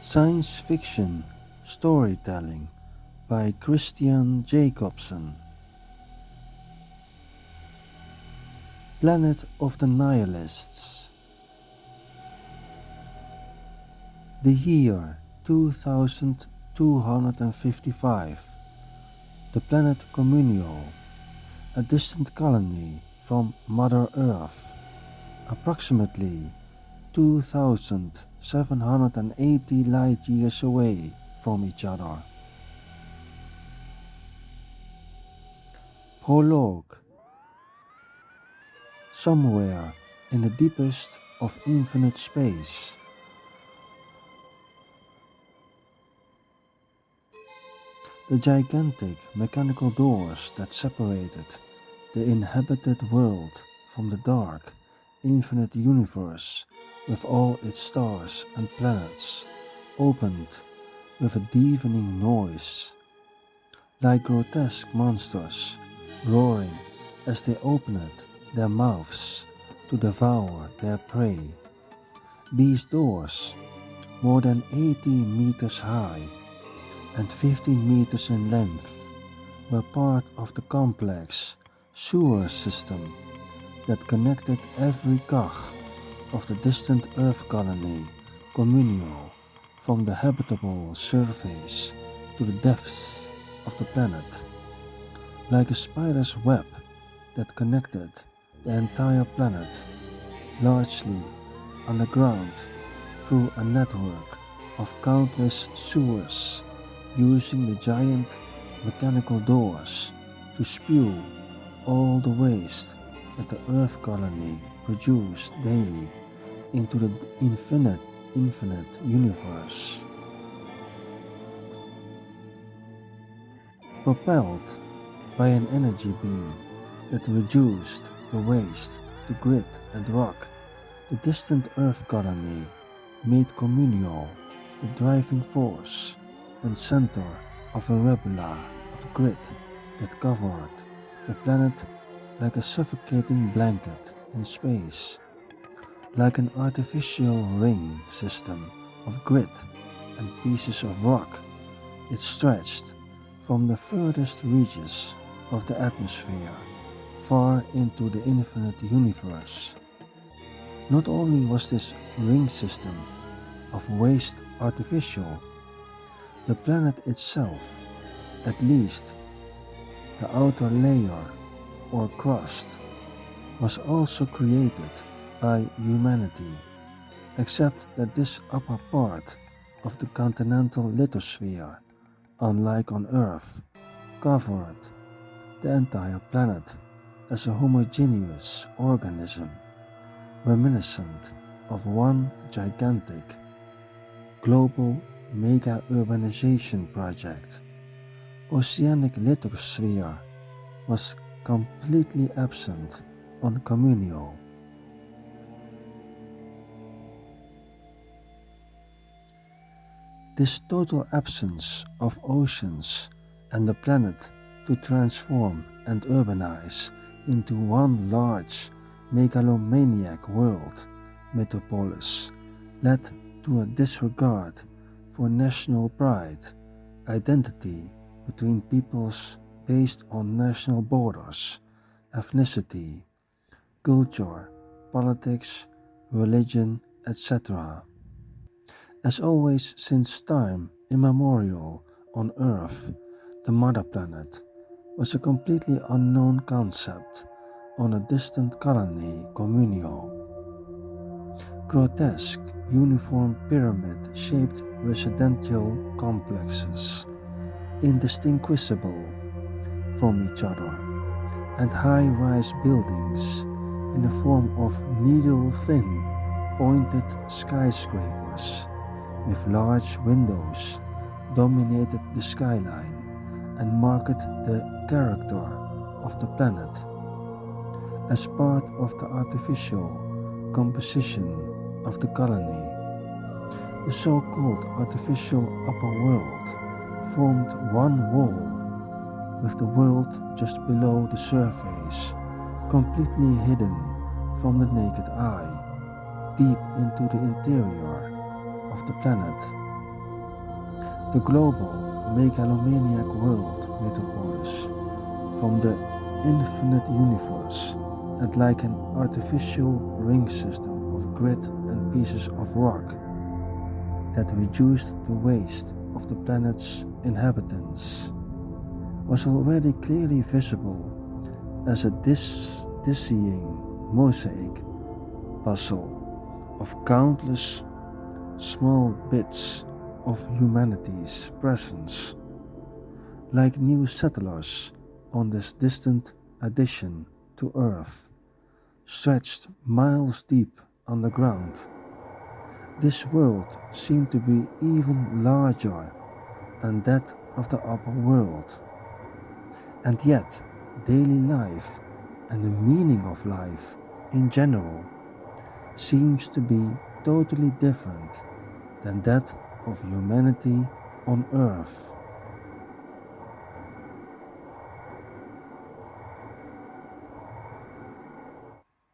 Science fiction storytelling by Christian Jacobsen. Planet of the Nihilists. The year 2255. The planet Communio, a distant colony from Mother Earth, approximately 2,780 light years away from each other. Prologue. Somewhere in the deepest of infinite space, the gigantic mechanical doors that separated the inhabited world from the dark, infinite universe with all its stars and planets opened with a deafening noise, like grotesque monsters roaring as they opened their mouths to devour their prey. These doors, more than 80 meters high and 15 meters in length, were part of the complex sewer system that connected every cog of the distant Earth colony Communio from the habitable surface to the depths of the planet, like a spider's web that connected the entire planet, largely underground through a network of countless sewers, using the giant mechanical doors to spew all the waste that the Earth colony produced daily into the infinite universe. Propelled by an energy beam that reduced the waste to grit and rock, the distant Earth colony made Communio the driving force and center of a nebula of grit that covered the planet like a suffocating blanket in space. Like an artificial ring system of grit and pieces of rock, it stretched from the furthest reaches of the atmosphere far into the infinite universe. Not only was this ring system of waste artificial, the planet itself, at least the outer layer or crust, was also created by humanity, except that this upper part of the continental lithosphere, unlike on Earth, covered the entire planet as a homogeneous organism, reminiscent of one gigantic global mega-urbanization project. Oceanic lithosphere was completely absent on Communio. This total absence of oceans and the planet to transform and urbanize into one large megalomaniac world metropolis led to a disregard for national pride, identity between peoples based on national borders, ethnicity, culture, politics, religion, etc. As always since time immemorial on Earth, the mother planet was a completely unknown concept on a distant colony Communio. Grotesque, uniform pyramid-shaped residential complexes, indistinguishable from each other, and high-rise buildings in the form of needle-thin, pointed skyscrapers with large windows dominated the skyline and marked the character of the planet. As part of the artificial composition of the colony, the so-called artificial upper world formed one wall, with the world just below the surface, completely hidden from the naked eye, deep into the interior of the planet. The global megalomaniac world metropolis from the infinite universe, and like an artificial ring system of grit and pieces of rock that reduced the waste of the planet's inhabitants, was already clearly visible as a dizzying mosaic puzzle of countless small bits of humanity's presence, like new settlers on this distant addition to Earth, stretched miles deep underground. This world seemed to be even larger than that of the upper world, and yet daily life and the meaning of life in general seems to be totally different than that of humanity on Earth.